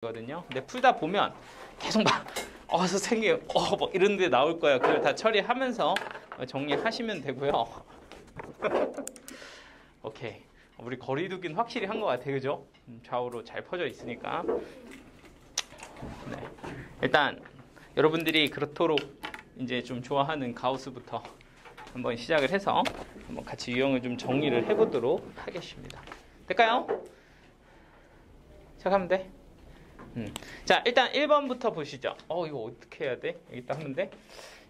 거든요. 근데 풀다 보면 계속 막 선생님 막 이런 데 나올 거야. 그걸 다 처리하면서 정리하시면 되고요. 오케이. 우리 거리두기는 확실히 한 것 같아. 그죠? 좌우로 잘 퍼져 있으니까. 네. 일단 여러분들이 그렇도록 이제 좀 좋아하는 가우스부터 한번 시작을 해서 한번 같이 유형을 좀 정리를 해보도록 하겠습니다. 될까요? 시작하면 돼. 자, 일단 1번부터 보시죠. 이거 어떻게 해야 돼? 여기 딱 하는데.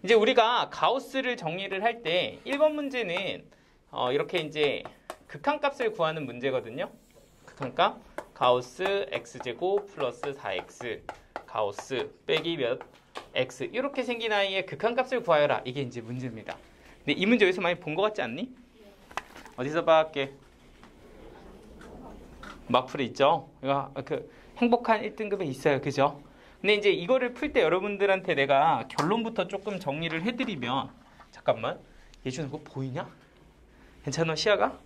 이제 우리가 가우스를 정리를 할 때 1번 문제는 이렇게 이제 극한값을 구하는 문제거든요. 극한값 가우스 x제곱 플러스 4x 가우스 빼기 몇 x 이렇게 생긴 아이의 극한값을 구하여라. 이게 이제 문제입니다. 근데 이 문제 여기서 많이 본 것 같지 않니? 어디서 봐할게? 마플에 있죠? 이거 행복한 1등급에 있어요. 그죠? 근데 이제 이거를 풀 때 여러분들한테 내가 결론부터 조금 정리를 해드리면 잠깐만 예준아 그거 보이냐? 괜찮아 시야가?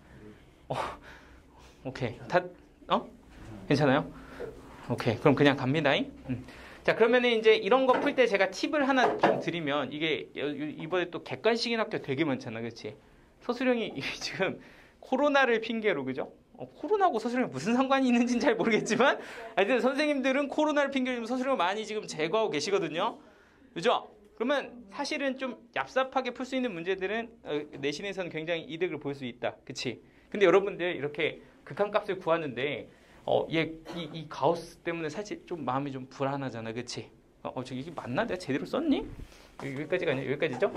오케이 괜찮아요? 오케이 그럼 그냥 갑니다잉. 자 그러면은 이제 이런 거 풀 때 제가 팁을 하나 좀 드리면 이게 이번에 또 객관식인 학교 되게 많잖아. 그렇지? 서술형이 지금 코로나를 핑계로 그죠? 코로나하고 서술형이 무슨 상관이 있는지는 잘 모르겠지만 하여튼 선생님들은 코로나를 핑계로 서술형을 많이 지금 제거하고 계시거든요. 그죠? 그러면 사실은 좀 얍삽하게 풀 수 있는 문제들은 내신에서는 굉장히 이득을 볼 수 있다. 그치? 근데 여러분들 이렇게 극한값을 구하는데 이 가우스 때문에 사실 좀 마음이 좀 불안하잖아. 그치? 이게 맞나? 내가 제대로 썼니? 여기까지가 아니야. 여기까지죠?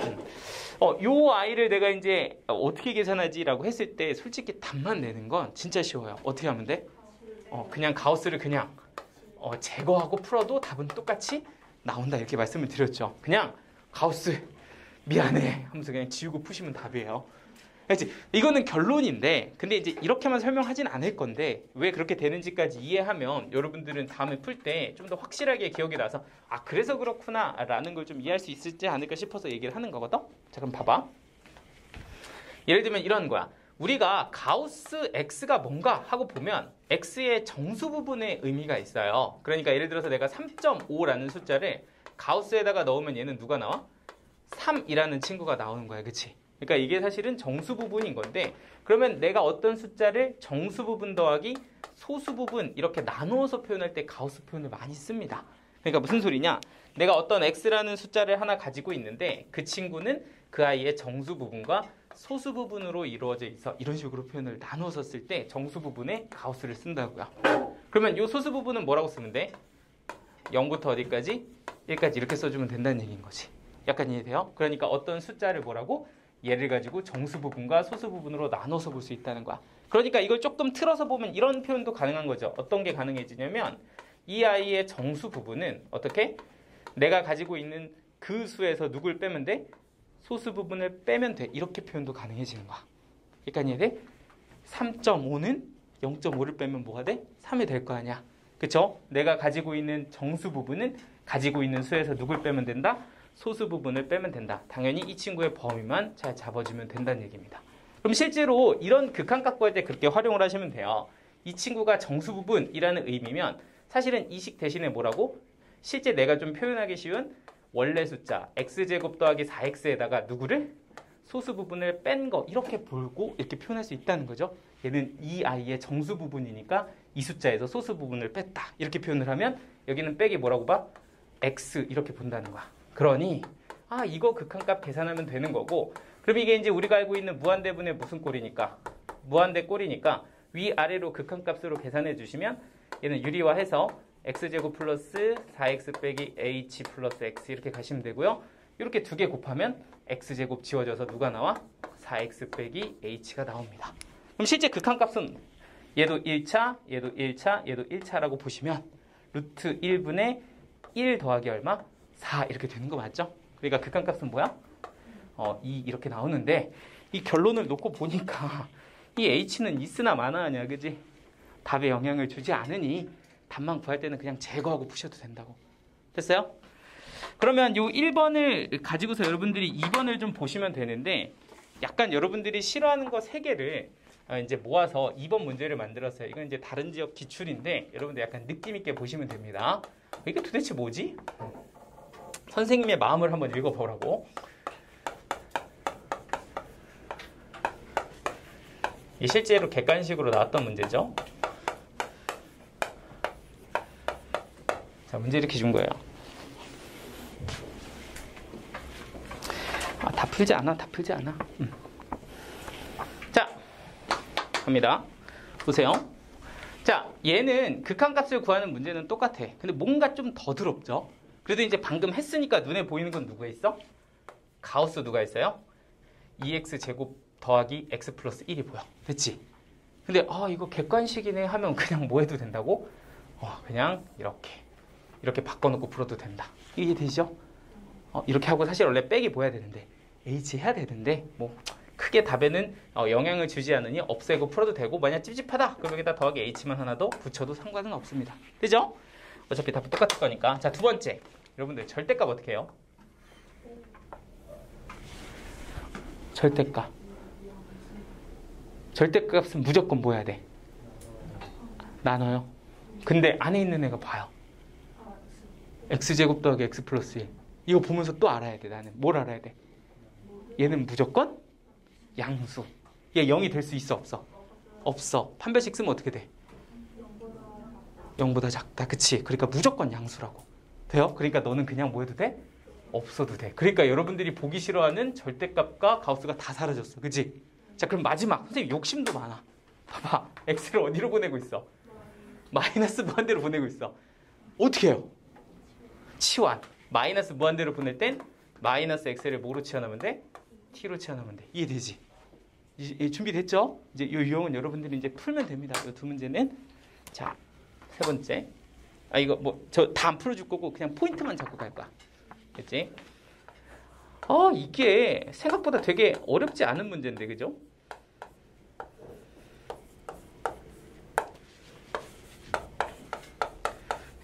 요 아이를 내가 이제 어떻게 계산하지라고 했을 때 솔직히 답만 내는 건 진짜 쉬워요. 어떻게 하면 돼? 그냥 가우스를 그냥 제거하고 풀어도 답은 똑같이 나온다. 이렇게 말씀을 드렸죠. 그냥 가우스 미안해 하면서 그냥 지우고 푸시면 답이에요. 그렇지? 이거는 결론인데 근데 이제 이렇게만 설명하진 않을 건데 왜 그렇게 되는지까지 이해하면 여러분들은 다음에 풀 때 좀 더 확실하게 기억이 나서 그래서 그렇구나 라는 걸 좀 이해할 수 있을지 않을까 싶어서 얘기를 하는 거거든. 자 그럼 봐봐. 예를 들면 이런 거야. 우리가 가우스 x가 뭔가 하고 보면 x의 정수 부분의 의미가 있어요. 그러니까 예를 들어서 내가 3.5라는 숫자를 가우스에다가 넣으면 얘는 누가 나와? 3이라는 친구가 나오는 거야. 그치? 그러니까 이게 사실은 정수 부분인 건데 그러면 내가 어떤 숫자를 정수 부분 더하기 소수 부분 이렇게 나누어서 표현할 때 가우스 표현을 많이 씁니다. 그러니까 무슨 소리냐? 내가 어떤 x라는 숫자를 하나 가지고 있는데 그 친구는 그 아이의 정수 부분과 소수 부분으로 이루어져 있어. 이런 식으로 표현을 나누어서 쓸 때 정수 부분에 가우스를 쓴다고요. 그러면 이 소수 부분은 뭐라고 쓰면 돼? 0부터 어디까지? 1까지 이렇게 써주면 된다는 얘기인 거지. 약간 이해돼요? 그러니까 어떤 숫자를 뭐라고? 얘를 가지고 정수 부분과 소수 부분으로 나눠서 볼 수 있다는 거야. 그러니까 이걸 조금 틀어서 보면 이런 표현도 가능한 거죠. 어떤 게 가능해지냐면 이 아이의 정수 부분은 어떻게? 내가 가지고 있는 그 수에서 누굴 빼면 돼? 소수 부분을 빼면 돼. 이렇게 표현도 가능해지는 거야. 그러니까 이해돼? 3.5는 0.5를 빼면 뭐가 돼? 3이 될 거 아니야. 그쵸? 내가 가지고 있는 정수 부분은 가지고 있는 수에서 누굴 빼면 된다? 소수 부분을 빼면 된다. 당연히 이 친구의 범위만 잘 잡아주면 된다는 얘기입니다. 그럼 실제로 이런 극한값 구할 때 그렇게 활용을 하시면 돼요. 이 친구가 정수 부분이라는 의미면 사실은 이 식 대신에 뭐라고? 실제 내가 좀 표현하기 쉬운 원래 숫자 x제곱 더하기 4x에다가 누구를? 소수 부분을 뺀 거 이렇게 보고 이렇게 표현할 수 있다는 거죠. 얘는 이 아이의 정수 부분이니까 이 숫자에서 소수 부분을 뺐다. 이렇게 표현을 하면 여기는 빼기 뭐라고 봐? x 이렇게 본다는 거야. 그러니 이거 극한값 계산하면 되는 거고 그럼 이게 이제 우리가 알고 있는 무한대분의 무슨 꼴이니까 무한대 꼴이니까 위아래로 극한값으로 계산해 주시면 얘는 유리화해서 x제곱 플러스 4x 빼기 h 플러스 x 이렇게 가시면 되고요. 이렇게 두 개 곱하면 x제곱 지워져서 누가 나와? 4x 빼기 h가 나옵니다. 그럼 실제 극한값은 얘도 1차, 얘도 1차, 얘도 1차라고 보시면 루트 1분의 1 더하기 얼마? 4 이렇게 되는 거 맞죠? 그러니까 극한값은 뭐야? 2 이렇게 나오는데 이 결론을 놓고 보니까 이 h는 있으나 마나 아니야. 그지? 답에 영향을 주지 않으니 답만 구할 때는 그냥 제거하고 푸셔도 된다고. 됐어요? 그러면 요 1번을 가지고서 여러분들이 2번을 좀 보시면 되는데 약간 여러분들이 싫어하는 거 3개를 이제 모아서 2번 문제를 만들었어요. 이건 이제 다른 지역 기출인데 여러분들 약간 느낌 있게 보시면 됩니다. 이게 도대체 뭐지? 선생님의 마음을 한번 읽어보라고. 이 실제로 객관식으로 나왔던 문제죠. 자, 문제 이렇게 준 거예요. 다 풀지 않아. 자, 갑니다. 보세요. 자, 얘는 극한값을 구하는 문제는 똑같아. 근데 뭔가 좀 더 더럽죠? 그래도 이제 방금 했으니까 눈에 보이는 건 누가 있어? 가우스 누가 있어요? 2x 제곱 더하기 x 플러스 1이 보여. 됐지? 근데 이거 객관식이네 하면 그냥 뭐 해도 된다고? 그냥 이렇게 바꿔놓고 풀어도 된다. 이게 되죠? 이렇게 하고 사실 원래 백이 뭐야 되는데 h 해야 되는데 뭐 크게 답에는 영향을 주지 않으니 없애고 풀어도 되고 만약 찝찝하다 그럼 여기다 더하기 h만 하나 더 붙여도 상관은 없습니다. 되죠? 어차피 답은 똑같을 거니까. 자, 두 번째. 여러분들 절대값 어떻게 해요? 절대값은 무조건 뭐 해야 돼? 나눠요. 근데 안에 있는 애가 봐요. x제곱 더하기 x 플러스 1. 이거 보면서 또 알아야 돼. 나는 뭘 알아야 돼? 얘는 무조건 양수. 얘 0이 될 수 있어 없어? 없어. 판별식 쓰면 어떻게 돼? 0보다 작다. 그치? 그러니까 무조건 양수라고. 돼요? 그러니까 너는 그냥 뭐 해도 돼? 없어도 돼. 그러니까 여러분들이 보기 싫어하는 절대값과 가우스가 다 사라졌어. 그치? 자, 그럼 마지막. 선생님 욕심도 많아. 봐봐. x를 어디로 보내고 있어? 마이너스 무한대로 보내고 있어. 어떻게 해요? 치환. 마이너스 무한대로 보낼 땐 마이너스 x를 뭐로 치환하면 돼? t로 치환하면 돼. 이해되지? 준비됐죠? 이제 이 유형은 여러분들이 이제 풀면 됩니다. 이 두 문제는. 자, 세 번째. 이거 뭐 저 다 안 풀어줄 거고 그냥 포인트만 잡고 갈 거야. 됐지? 이게 생각보다 되게 어렵지 않은 문제인데, 그죠?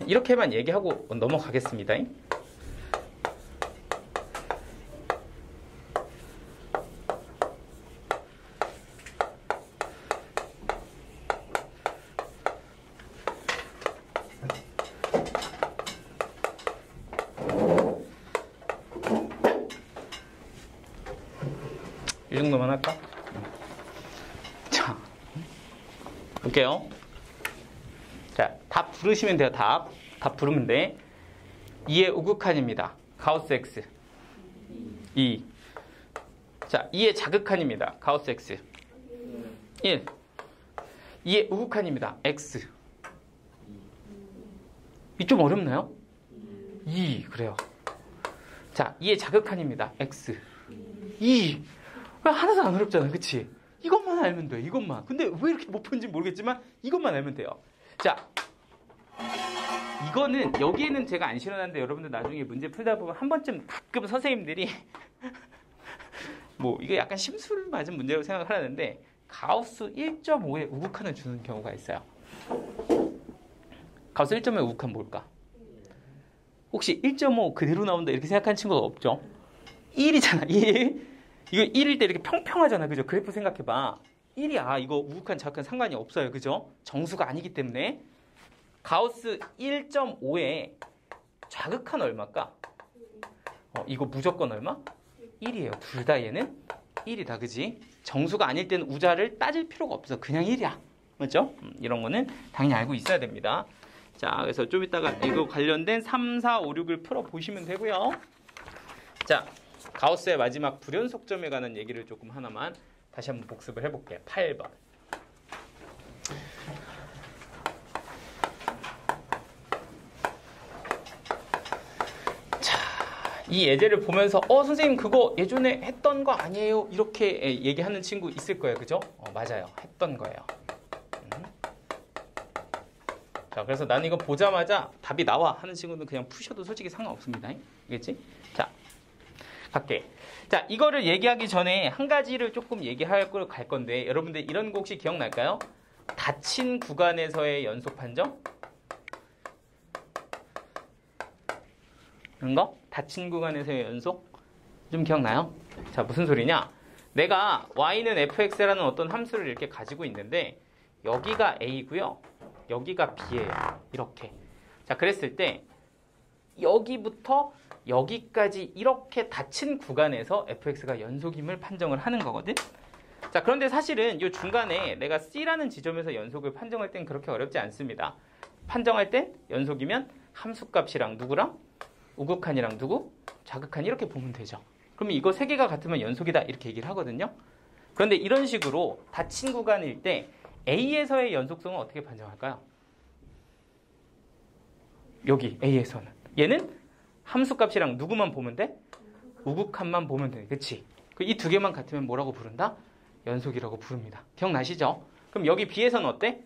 이렇게만 얘기하고 넘어가겠습니다. 이 정도만 할까? 자, 볼게요. 자, 답 부르시면 돼요. 답 부르면 돼. 2의 우극한입니다. 가우스 x 2. 자, 2의 자극한입니다. 가우스 x 1. 2의 우극한입니다. x 이 좀 어렵나요? 2. 그래요. 자, 2의 자극한입니다. x 2. 하나도 안 어렵잖아. 그치? 이것만 알면 돼. 이것만. 근데 왜 이렇게 못 푸는지 모르겠지만 이것만 알면 돼요. 자, 이거는 여기에는 제가 안 실어놨는데 여러분들 나중에 문제 풀다 보면 한 번쯤 가끔 선생님들이 뭐 이게 약간 심술 맞은 문제라고 생각하는데 가우스 1.5의 우극한을 주는 경우가 있어요. 가우스 1.5의 우극한 뭘까? 혹시 1.5 그대로 나온다 이렇게 생각하는 친구가 없죠? 1이잖아. 1. 이거 1일 때 이렇게 평평하잖아. 그죠? 그래프 생각해봐. 1이야. 이거 우극한 자극한 상관이 없어요. 그죠? 정수가 아니기 때문에. 가우스 1.5에 자극한 얼마일까? 이거 무조건 얼마? 1이에요. 둘 다 얘는 1이다. 그지? 정수가 아닐 때는 우자를 따질 필요가 없어. 그냥 1이야. 맞죠? 이런 거는 당연히 알고 있어야 됩니다. 자, 그래서 좀 이따가 이거 관련된 3, 4, 5, 6을 풀어보시면 되고요. 자, 가우스의 마지막 불연속점에 관한 얘기를 조금 하나만 다시 한번 복습을 해볼게요. 8번. 자, 이 예제를 보면서 선생님 그거 예전에 했던 거 아니에요? 이렇게 얘기하는 친구 있을 거예요. 그죠? 맞아요. 했던 거예요. 자, 그래서 나는 이거 보자마자 답이 나와 하는 친구는 그냥 푸셔도 솔직히 상관없습니다. 알겠지? 자, 갈게. 자, 이거를 얘기하기 전에 한 가지를 조금 얘기할 걸 갈 건데 여러분들 이런 거 혹시 기억날까요? 닫힌 구간에서의 연속 판정? 이런 거? 닫힌 구간에서의 연속? 좀 기억나요? 자, 무슨 소리냐? 내가 y는 fx라는 어떤 함수를 이렇게 가지고 있는데 여기가 a고요. 여기가 b예요. 이렇게. 자, 그랬을 때 여기부터 여기까지 이렇게 닫힌 구간에서 fx가 연속임을 판정을 하는 거거든. 자, 그런데 사실은 이 중간에 내가 c라는 지점에서 연속을 판정할 땐 그렇게 어렵지 않습니다. 판정할 땐 연속이면 함수값이랑 누구랑? 우극한이랑 누구? 좌극한 이렇게 보면 되죠. 그러면 이거 세 개가 같으면 연속이다 이렇게 얘기를 하거든요. 그런데 이런 식으로 닫힌 구간일 때 A에서의 연속성은 어떻게 판정할까요? 여기 A에서는 얘는 함수값이랑 누구만 보면 돼? 우극한만 보면 돼. 그치? 이 두 개만 같으면 뭐라고 부른다? 연속이라고 부릅니다. 기억나시죠? 그럼 여기 B에서는 어때?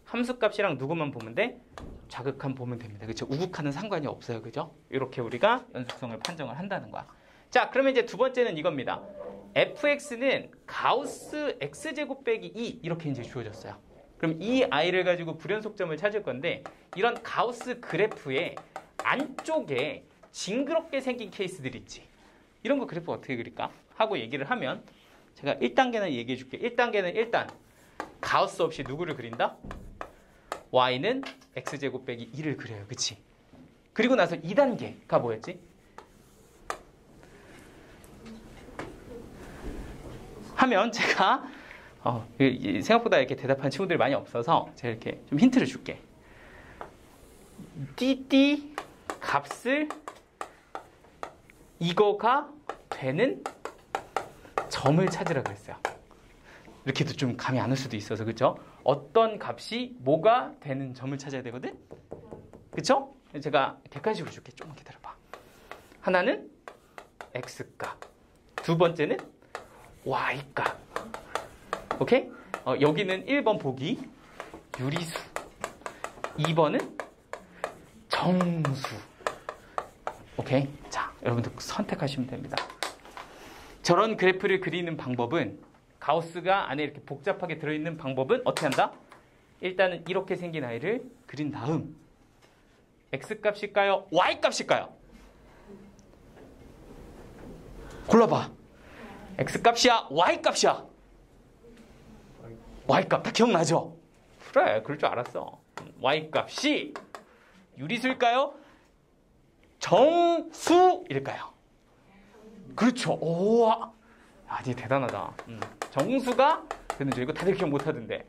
함수값이랑 누구만 보면 돼? 좌극한 보면 됩니다. 그렇죠? 우극한은 상관이 없어요. 그죠? 이렇게 우리가 연속성을 판정을 한다는 거야. 자, 그러면 이제 두 번째는 이겁니다. fx는 가우스 x제곱 빼기 2 이렇게 이제 주어졌어요. 그럼 이 i를 가지고 불연속점을 찾을 건데 이런 가우스 그래프의 안쪽에 징그럽게 생긴 케이스들 있지. 이런 거 그래프 어떻게 그릴까? 하고 얘기를 하면 제가 1단계는 얘기해 줄게. 1단계는 일단 가우스 없이 누구를 그린다? y는 x제곱 빼기 2를 그려요. 그치? 그리고 나서 2단계가 뭐였지? 하면 제가 생각보다 이렇게 대답한 친구들이 많이 없어서 제가 이렇게 좀 힌트를 줄게. 띠띠 값을 이거가 되는 점을 찾으라 그랬어요. 이렇게도 좀 감이 안 올 수도 있어서 그렇죠? 어떤 값이 뭐가 되는 점을 찾아야 되거든? 그렇죠? 제가 객관식으로 줄게. 조금 기다려봐. 하나는 x값, 두 번째는 y값. 오케이? 여기는 1번 보기 유리수, 2번은 정수. 오케이? 자, 여러분들 선택하시면 됩니다. 저런 그래프를 그리는 방법은 가우스가 안에 이렇게 복잡하게 들어있는 방법은 어떻게 한다? 일단은 이렇게 생긴 아이를 그린 다음 x값일까요? y값일까요? 골라봐. x값이야? y값이야? y값. 다 기억나죠? 그래, 그럴 줄 알았어. y값이 유리수일까요? 정수일까요? 그렇죠. 오, 아, 니 대단하다. 정수가 되는 줄 이거 다들 기억 못하던데.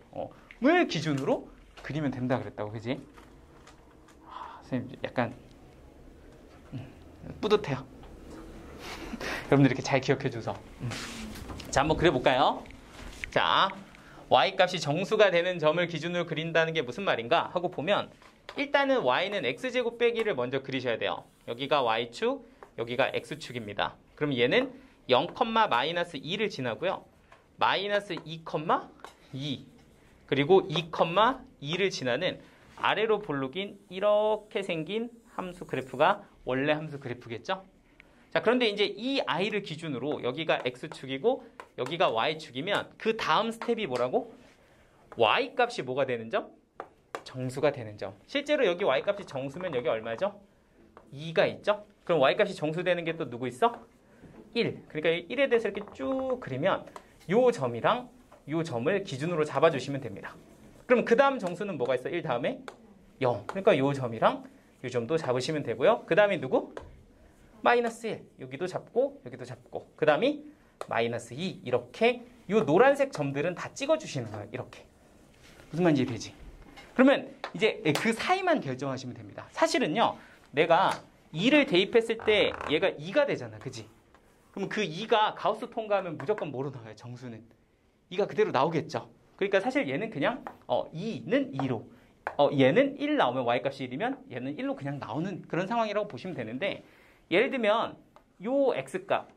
을 기준으로 그리면 된다 그랬다고, 그지? 선생님 약간 뿌듯해요. 여러분들 이렇게 잘 기억해 줘서. 자, 한번 그려볼까요? 자, y값이 정수가 되는 점을 기준으로 그린다는 게 무슨 말인가 하고 보면 일단은 y는 x제곱 빼기를 먼저 그리셔야 돼요. 여기가 y축, 여기가 x축입니다. 그럼 얘는 0,-2를 지나고요. 마이너스 2,2 그리고 2,2를 지나는 아래로 볼록인 이렇게 생긴 함수 그래프가 원래 함수 그래프겠죠? 자, 그런데 이제 이 i를 기준으로 여기가 x축이고 여기가 y축이면 그 다음 스텝이 뭐라고? y값이 뭐가 되는 점? 정수가 되는 점. 실제로 여기 y값이 정수면 여기 얼마죠? 2가 있죠? 그럼 y값이 정수되는 게 또 누구 있어? 1. 그러니까 1에 대해서 이렇게 쭉 그리면 요 점이랑 요 점을 기준으로 잡아주시면 됩니다. 그럼 그 다음 정수는 뭐가 있어? 1 다음에 0. 그러니까 요 점이랑 요 점도 잡으시면 되고요. 그 다음에 누구? 마이너스 1. 여기도 잡고 여기도 잡고 그 다음이 마이너스 2. 이렇게 요 노란색 점들은 다 찍어주시는 거예요. 이렇게. 무슨 말인지 되지? 그러면 이제 그 사이만 결정하시면 됩니다. 사실은요. 내가 2를 대입했을 때 얘가 2가 되잖아. 그지? 그럼 그 2가 가우스 통과하면 무조건 뭐로 나와요? 정수는. 2가 그대로 나오겠죠. 그러니까 사실 얘는 그냥 2는 2로 얘는 1 나오면 y값이 1이면 얘는 1로 그냥 나오는 그런 상황이라고 보시면 되는데 예를 들면 요 x값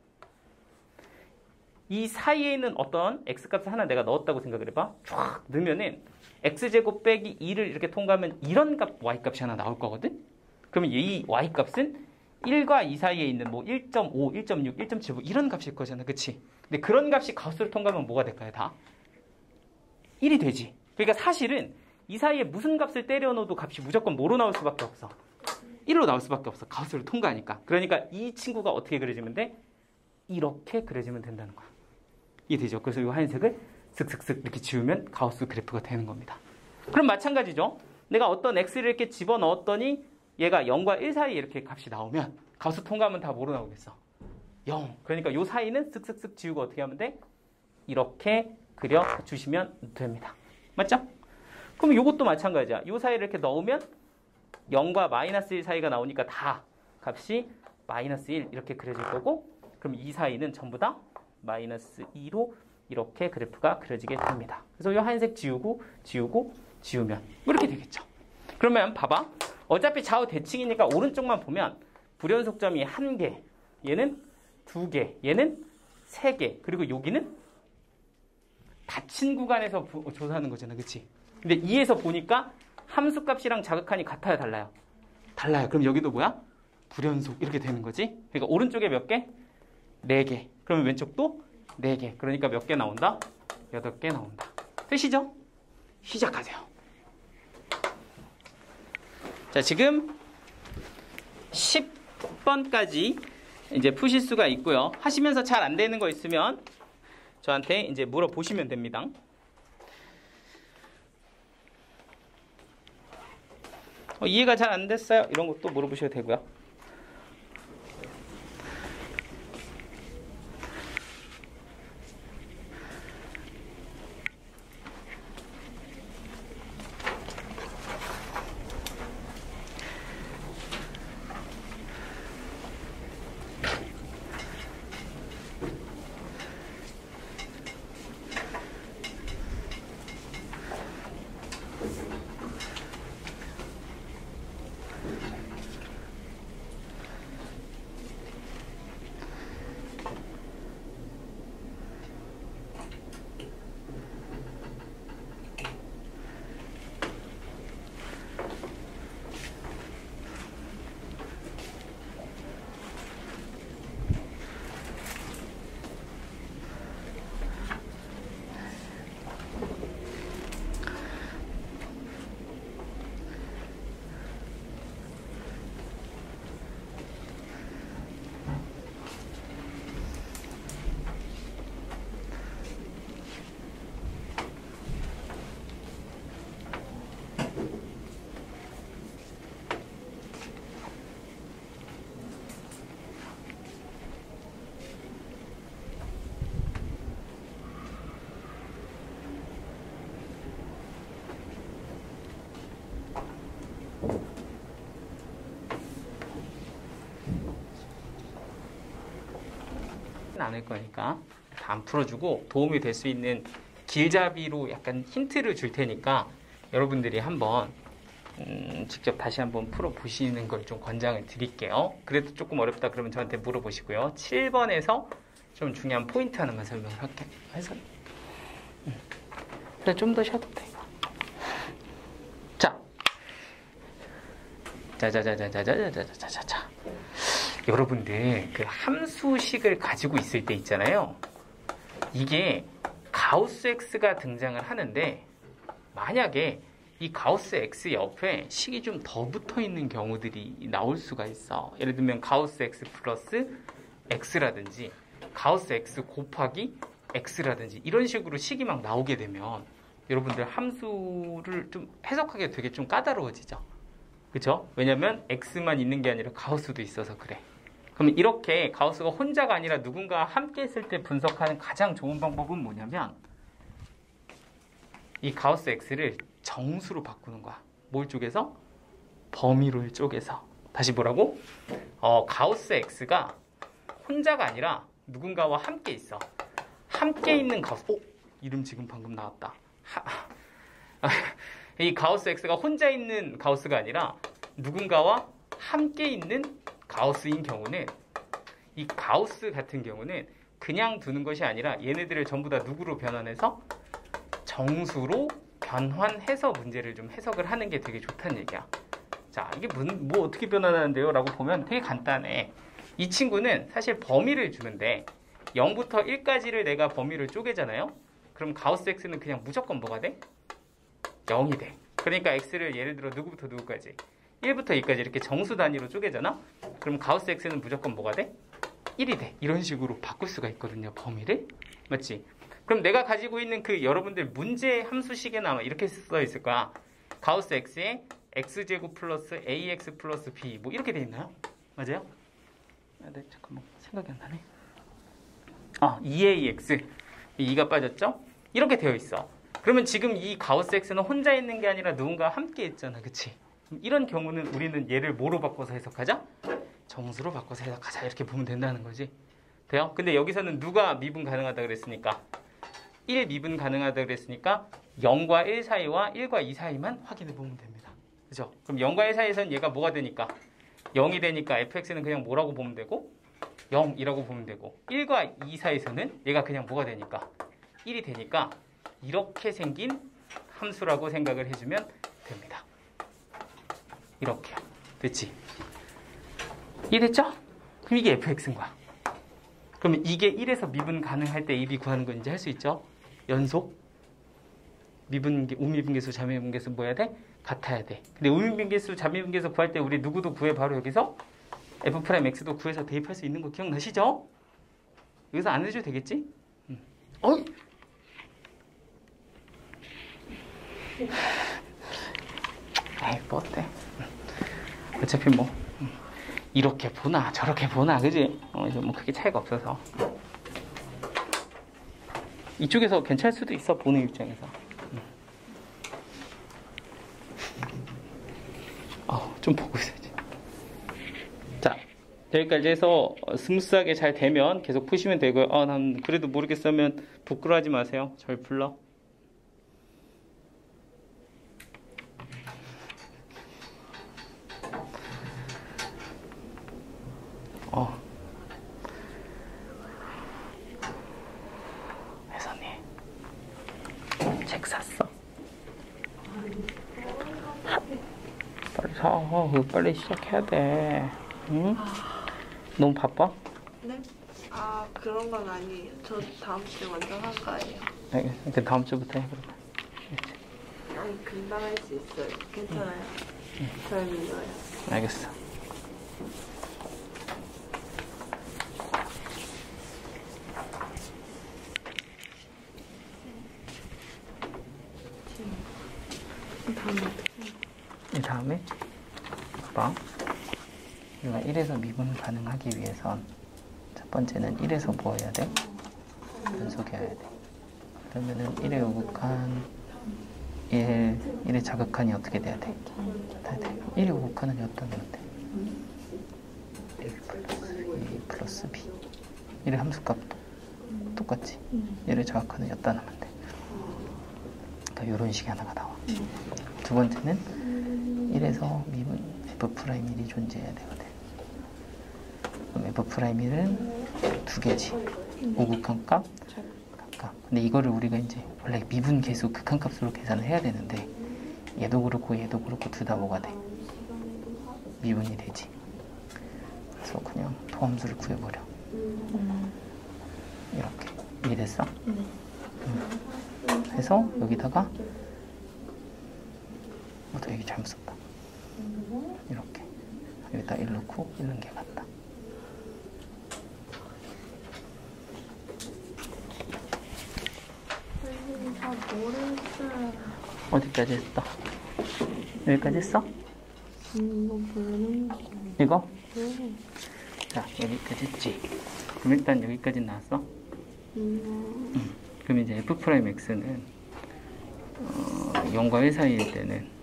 이 사이에 있는 어떤 x값을 하나 내가 넣었다고 생각을 해봐. 쫙 넣으면은 x제곱 빼기 2를 이렇게 통과하면 이런 값 y값이 하나 나올 거거든. 그러면 이 y값은 1과 2 사이에 있는 뭐 1.5, 1.6, 1.7 뭐 이런 값일 거잖아. 그치? 근데 그런 값이 가우스를 통과하면 뭐가 될까요? 다 1이 되지. 그러니까 사실은 이 사이에 무슨 값을 때려 넣어도 값이 무조건 뭐로 나올 수밖에 없어? 1로 나올 수밖에 없어. 가우스를 통과하니까. 그러니까 이 친구가 어떻게 그려지면 돼? 이렇게 그려지면 된다는 거야. 이해되죠? 그래서 이 하얀색을 슥슥슥 이렇게 지우면 가우스 그래프가 되는 겁니다. 그럼 마찬가지죠. 내가 어떤 x를 이렇게 집어넣었더니 얘가 0과 1 사이에 이렇게 값이 나오면 가우스 통과하면 다 뭐로 나오겠어? 0. 그러니까 요 사이는 쓱쓱쓱 지우고 어떻게 하면 돼? 이렇게 그려주시면 됩니다. 맞죠? 그럼 요것도 마찬가지야. 요 사이를 이렇게 넣으면 0과 마이너스 1 사이가 나오니까 다 값이 마이너스 1 이렇게 그려질 거고, 그럼 이 사이는 전부 다 마이너스 2로 이렇게 그래프가 그려지게 됩니다. 그래서 이 하얀색 지우면 이렇게 되겠죠. 그러면 봐봐. 어차피 좌우 대칭이니까 오른쪽만 보면 불연속점이 1개, 얘는 2개, 얘는 3개, 그리고 여기는 닫힌 구간에서 조사하는 거잖아. 그치? 근데 2에서 보니까 함수값이랑 자극한이 같아요, 달라요? 달라요. 그럼 여기도 뭐야? 불연속 이렇게 되는 거지. 그러니까 오른쪽에 몇 개? 4개. 그러면 왼쪽도 4개. 그러니까 몇 개 나온다? 8개 나온다. 되시죠? 시작하세요. 자, 지금 10번까지 이제 푸실 수가 있고요. 하시면서 잘 안 되는 거 있으면 저한테 이제 물어보시면 됩니다. 이해가 잘 안 됐어요? 이런 것도 물어보셔도 되고요. 않을 거니까 다 안 풀어주고 도움이 될 수 있는 길잡이로 약간 힌트를 줄 테니까 여러분들이 한번 직접 다시 한번 풀어보시는 걸 좀 권장을 드릴게요. 그래도 조금 어렵다 그러면 저한테 물어보시고요. 7번에서 좀 중요한 포인트 하나만 설명을 할게요. 해서 그래, 좀 더 쉬어도 돼. 자자자자자자자자자자. 여러분들 그 함수식을 가지고 있을 때 있잖아요. 이게 가우스 X가 등장을 하는데 만약에 이 가우스 X 옆에 식이 좀 더 붙어 있는 경우들이 나올 수가 있어. 예를 들면 가우스 X 플러스 X라든지 가우스 X 곱하기 X라든지 이런 식으로 식이 막 나오게 되면 여러분들 함수를 좀 해석하기가 되게 좀 까다로워지죠. 그쵸? 왜냐면 X만 있는 게 아니라 가우스도 있어서 그래. 그러면 이렇게 가우스가 혼자가 아니라 누군가와 함께 있을 때 분석하는 가장 좋은 방법은 뭐냐면 이 가우스 X를 정수로 바꾸는 거야. 뭘 쪼개서? 범위를 쪼개서. 다시 뭐라고? 가우스 X가 혼자가 아니라 누군가와 함께 있어. 함께 있는 가우스. 이름 지금 방금 나왔다. 이 가우스 X가 혼자 있는 가우스가 아니라 누군가와 함께 있는 가우스인 경우는 이 가우스 같은 경우는 그냥 두는 것이 아니라 얘네들을 전부 다 누구로 변환해서 정수로 변환해서 문제를 좀 해석을 하는 게 되게 좋다는 얘기야. 자, 이게 뭐 어떻게 변환하는데요? 라고 보면 되게 간단해. 이 친구는 사실 범위를 주는데 0부터 1까지를 내가 범위를 쪼개잖아요. 그럼 가우스 X는 그냥 무조건 뭐가 돼? 0이 돼. 그러니까 X를 예를 들어 누구부터 누구까지? 1부터 2까지 이렇게 정수 단위로 쪼개잖아? 그럼 가우스 X는 무조건 뭐가 돼? 1이 돼. 이런 식으로 바꿀 수가 있거든요, 범위를. 맞지? 그럼 내가 가지고 있는 그 여러분들 문제 함수식에는 아마 이렇게 써 있을 거야. 가우스 x에 x제곱 플러스 ax 플러스 b 뭐 이렇게 돼 있나요? 맞아요? 네, 잠깐만 생각이 안 나네. 2ax 2가 빠졌죠? 이렇게 되어 있어. 그러면 지금 이 가우스 x는 혼자 있는 게 아니라 누군가와 함께 있잖아, 그치? 이런 경우는 우리는 얘를 뭐로 바꿔서 해석하자? 정수로 바꿔서 해석하자 이렇게 보면 된다는 거지. 돼요? 근데 여기서는 누가 미분 가능하다 그랬으니까 1 미분 가능하다 그랬으니까 0과 1 사이와 1과 2 사이만 확인해 보면 됩니다. 그죠? 그럼 0과 1 사이에서는 얘가 뭐가 되니까 0이 되니까 fx는 그냥 뭐라고 보면 되고 0이라고 보면 되고 1과 2 사이에서는 얘가 그냥 뭐가 되니까 1이 되니까 이렇게 생긴 함수라고 생각을 해주면 됩니다. 이렇게 됐지? 이해됐죠? 그럼 이게 fx인 거야. 그러면 이게 1에서 미분 가능할 때 AB 구하는 건 이제 할 수 있죠? 연속 우미분계수, 자미분계수 뭐 해야 돼? 같아야 돼. 근데 우미분계수, 자미분계수 구할 때 우리 누구도 구해 바로 여기서 F'X도 구해서 대입할 수 있는 거 기억나시죠? 여기서 안 해줘도 되겠지? 어이! 에이, 뭐 어때? 어차피 뭐 이렇게 보나 저렇게 보나 그지? 이제 뭐 크게 차이가 없어서 이쪽에서 괜찮을 수도 있어 보는 입장에서. 좀 보고 있어야지. 자, 여기까지 해서 스무스하게 잘 되면 계속 푸시면 되고요. 난 그래도 모르겠으면 부끄러워하지 마세요. 절 불러. 회사님 책 샀어? 빨리 사. 빨리 시작해야 돼. 응? 너무 바빠? 네? 그런 건 아니에요. 저 다음 주에 완전 한가해요. 그 다음 주부터 해 그러면. 아니, 금방 할 수 있어요. 괜찮아요. 잘 믿어요. 알겠어. 이 다음에 봐봐. 우리가 1에서 미분 가능하기 위해선 첫 번째는 1에서 뭐 해야 돼? 연속해야 돼. 그러면은 1의 우극한 1의 자극한이 어떻게 돼야 돼? 1의 우극한은 어떤 돼? 1 플러스 B 1의 함수값도 똑같지? 1의 자극한은 였다 나면 돼. 그러니까 이런 식이 하나가 나와. 두 번째는 1에서 미분 F'1이 존재해야 되거든. 그럼 F'1은 두 개지. 오극한 값, 각각. 근데 이거를 우리가 이제 원래 미분 계수 극한값으로 계산을 해야 되는데 얘도 그렇고 얘도 그렇고 둘 다 뭐가 돼? 미분이 되지. 그래서 그냥 도함수를 구해버려. 이렇게. 이해됐어? 해서 여기다가 여기 잘못 썼다. 이렇게 여기다 1 넣고 1 넣은 게 같다. 다 모르겠어요. 어디까지 했어? 여기까지 했어? 이거? 자, 여기까지 했지. 그럼 일단 여기까지 나왔어? 그럼 이제 F'X는 0과 1 사이일 때는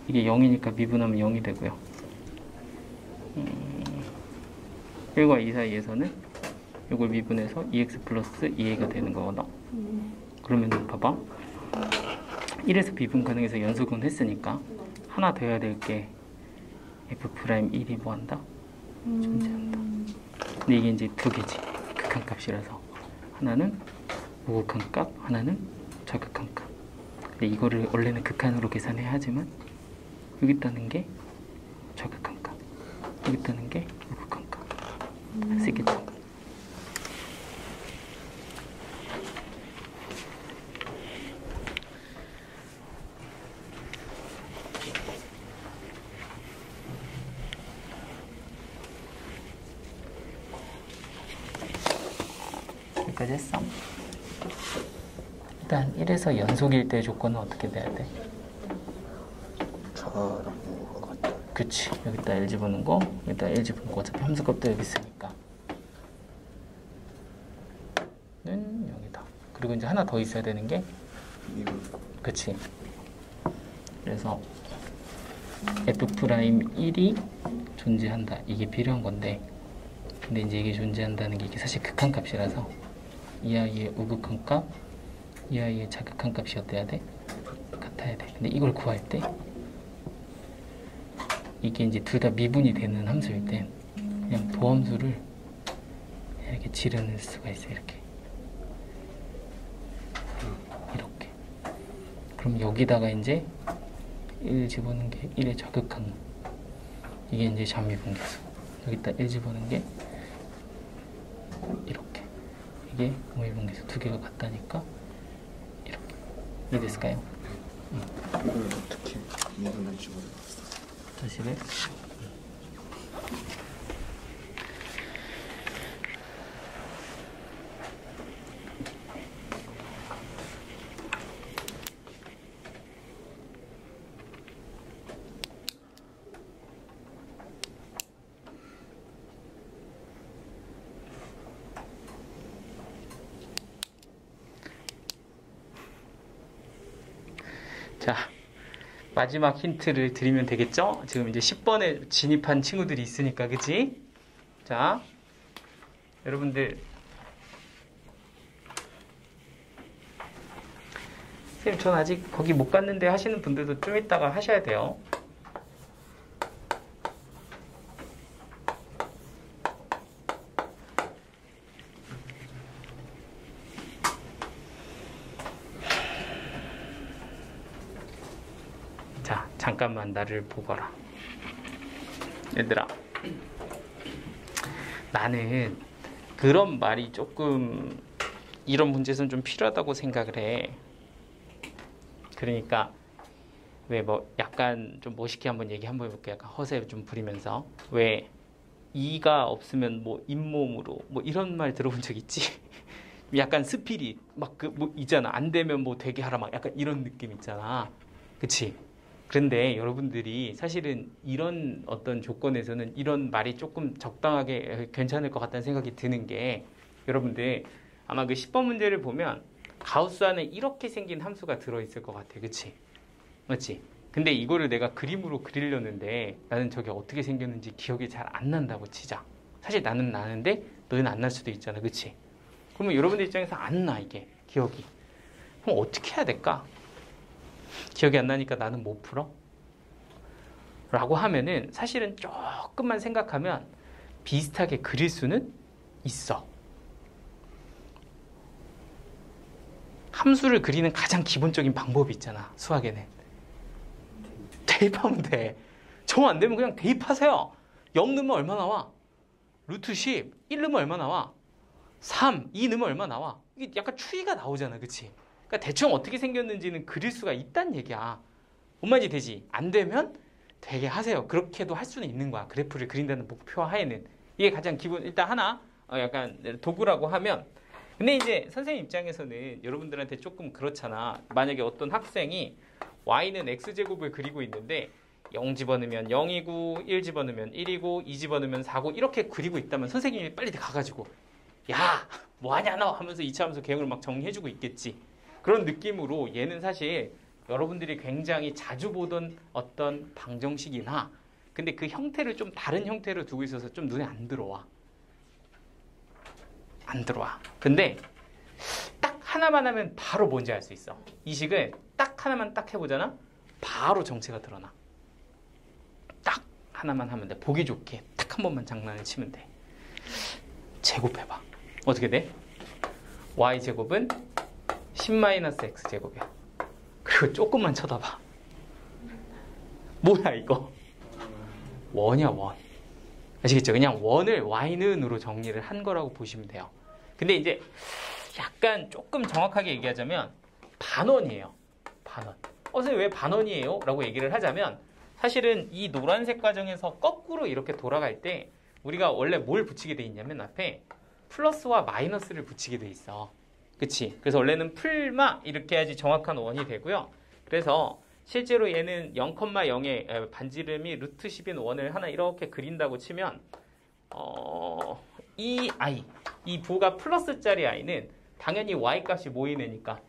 이게 0이니까 미분하면 0이 되고요. 1과 2 사이에서는 이걸 미분해서 2x 플러스 2a가 되는 거거든. 그러면 봐봐. 1에서 미분 가능해서 연속은 했으니까 하나 더 해야 될 게 F'1이 뭐 한다? 존재한다. 근데 이게 이제 두 개지. 극한값이라서. 하나는 우극한 값, 하나는 저극한 값. 근데 이거를 원래는 극한으로 계산해야 하지만 여기 있다는 게 저극한 값, 여기 있다는 게 우극한 값. 할 수 있겠죠? 여기까지 했어. 일단 1에서 연속일 때 조건은 어떻게 돼야 돼? 그치. 여기다 L 집어넣은 여기다 L 집어넣은 거. 어차피 함수값도 여기 있으니까. 는 여기다. 그리고 이제 하나 더 있어야 되는 게 그치. 그래서 F'1이 존재한다. 이게 필요한 건데, 근데 이제 이게 존재한다는 게 이게 사실 극한값이라서 이 아이의 우극한 값, 이 아이의 자극한 값이 어때야 돼? 같아야 돼. 근데 이걸 구할 때 이게 이제 둘 다 미분이 되는 함수일 땐 그냥 도함수를 이렇게 지르는 수가 있어요. 이렇게. 그럼 여기다가 이제 1 집어넣은 게 1의 자극한 이게 이제 잠미분계수. 여기다 1 집어넣은 게 이렇게. 이게 모의분계수 두 개가 같다니까 이렇게. 이해됐을까요? 이걸 어떻게 미분할지 모르겠어. 다시 해. 자, 마지막 힌트를 드리면 되겠죠? 지금 이제 10번에 진입한 친구들이 있으니까, 그치? 자, 여러분들. 선생님, 전 아직 거기 못 갔는데 하시는 분들도 좀 이따가 하셔야 돼요. 자, 잠깐만 나를 보거라. 얘들아, 나는 그런 말이 조금 이런 문제에서는 좀 필요하다고 생각을 해. 그러니까 왜 뭐 약간 좀 멋있게 한번 얘기 한번 해볼게. 약간 허세 좀 부리면서, 왜 이가 없으면 뭐 잇몸으로 뭐 이런 말 들어본 적 있지? 약간 스피릿 막 그 뭐 있잖아. 안 되면 뭐 되게 하라 막 약간 이런 느낌 있잖아. 그치? 그런데 여러분들이 사실은 이런 어떤 조건에서는 이런 말이 조금 적당하게 괜찮을 것 같다는 생각이 드는 게, 여러분들 아마 그 10번 문제를 보면 가우스 안에 이렇게 생긴 함수가 들어있을 것 같아. 그치? 맞지? 근데 이거를 내가 그림으로 그리려는데 나는 저게 어떻게 생겼는지 기억이 잘 안 난다고 치자. 사실 나는 나는데 너는 안 날 수도 있잖아. 그치? 그러면 여러분들 입장에서 안 나, 이게 기억이. 그럼 어떻게 해야 될까? 기억이 안 나니까 나는 못 풀어? 라고 하면은 사실은 조금만 생각하면 비슷하게 그릴 수는 있어. 함수를 그리는 가장 기본적인 방법이 있잖아, 수학에는. 대입하면 돼. 정 안 되면 그냥 대입하세요. 0 넣으면 얼마 나와? 루트 10. 1 넣으면 얼마 나와? 3. 2 넣으면 얼마 나와? 이게 약간 추이가 나오잖아. 그치? 그러니까 대충 어떻게 생겼는지는 그릴 수가 있다는 얘기야. 뭔 말인지 되지? 안 되면 되게 하세요. 그렇게도 할 수는 있는 거야. 그래프를 그린다는 목표 하에는. 이게 가장 기본, 일단 하나 약간 도구라고 하면. 근데 이제 선생님 입장에서는 여러분들한테 조금 그렇잖아. 만약에 어떤 학생이 y는 x제곱을 그리고 있는데 0 집어넣으면 0이고 1 집어넣으면 1이고 2 집어넣으면 4고 이렇게 그리고 있다면 선생님이 빨리 가가지고 야 뭐하냐 너 하면서 2차 함수 개형을 막 정리해주고 있겠지. 그런 느낌으로 얘는 사실 여러분들이 굉장히 자주 보던 어떤 방정식이나, 근데 그 형태를 좀 다른 형태로 두고 있어서 좀 눈에 안 들어와. 안 들어와. 근데 딱 하나만 하면 바로 뭔지 알 수 있어. 이 식을 딱 하나만 딱 해보잖아? 바로 정체가 드러나. 딱 하나만 하면 돼. 보기 좋게 딱 한 번만 장난을 치면 돼. 제곱해봐. 어떻게 돼? y제곱은 10-x제곱이야. 그리고 조금만 쳐다봐. 뭐야 이거? 원이야 원. 아시겠죠? 그냥 원을 y는으로 정리를 한 거라고 보시면 돼요. 근데 이제 약간 조금 정확하게 얘기하자면 반원이에요. 반원. 선생님 왜 반원이에요? 라고 얘기를 하자면, 사실은 이 노란색 과정에서 거꾸로 이렇게 돌아갈 때 우리가 원래 뭘 붙이게 돼 있냐면 앞에 플러스와 마이너스를 붙이게 돼 있어. 그치? 그래서 원래는 풀마 이렇게 해야지 정확한 원이 되고요. 그래서 실제로 얘는 0,0의 반지름이 루트 10인 원을 하나 이렇게 그린다고 치면 이 i, 이 부가 플러스짜리 i는 당연히 y 값이 뭐이네니까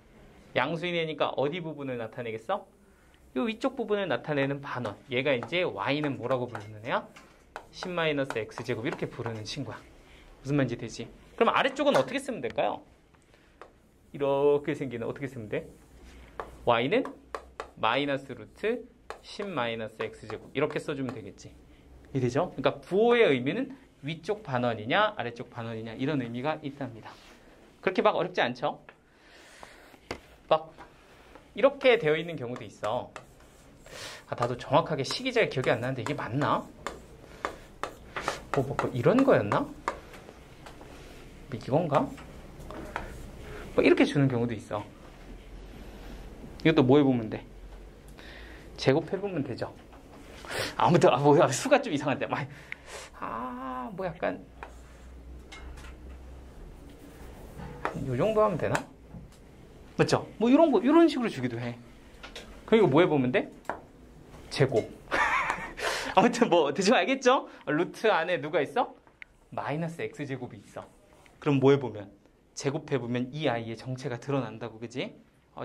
양수이네니까 어디 부분을 나타내겠어? 이 위쪽 부분을 나타내는 반원. 얘가 이제 y는 뭐라고 부르는 애야? 10-x제곱 이렇게 부르는 친구야. 무슨 말인지 되지? 그럼 아래쪽은 어떻게 쓰면 될까요? 이렇게 생기는 어떻게 쓰면 돼? y는 마이너스 루트 10-x제곱 이렇게 써주면 되겠지. 이해되죠? 그러니까 부호의 의미는 위쪽 반원이냐 아래쪽 반원이냐 이런 의미가 있답니다. 그렇게 막 어렵지 않죠? 막 이렇게 되어 있는 경우도 있어. 나도 정확하게 식이 잘 기억이 안 나는데 이게 맞나? 뭐 이런 거였나? 이건가? 뭐 이렇게 주는 경우도 있어. 이것도 뭐 해보면 돼? 제곱해보면 되죠. 아무튼 뭐야 수가 좀 이상한데 뭐 약간 요 정도 하면 되나? 맞죠? 뭐 이런 거 이런 식으로 주기도 해. 그리고 뭐 해보면 돼? 제곱. 아무튼 뭐 대충 알겠죠? 루트 안에 누가 있어? 마이너스 x제곱이 있어. 그럼 뭐 해보면? 제곱해보면 이 i의 정체가 드러난다고, 그지?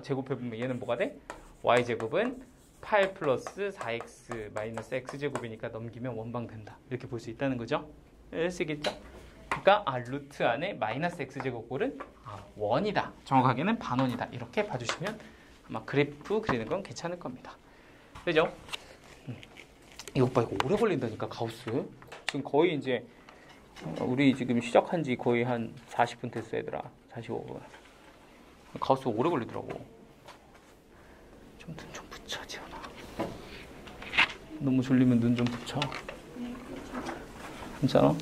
제곱해보면 얘는 뭐가 돼? y제곱은 8 플러스 4x 마이너스 x제곱이니까 넘기면 원방 된다. 이렇게 볼 수 있다는 거죠? 쓰겠죠? 그러니까 루트 안에 마이너스 x제곱꼴은 원이다. 정확하게는 반원이다. 이렇게 봐주시면 아마 그래프 그리는 건 괜찮을 겁니다. 그죠? 이거 봐, 이거 오래 걸린다니까, 가우스. 지금 거의 이제 우리 지금 시작한 지 거의 한 40분 됐어, 얘들아. 45분. 가우스 오래 걸리더라고. 좀 눈 좀 붙여, 지원아. 너무 졸리면 눈 좀 붙여. 괜찮아?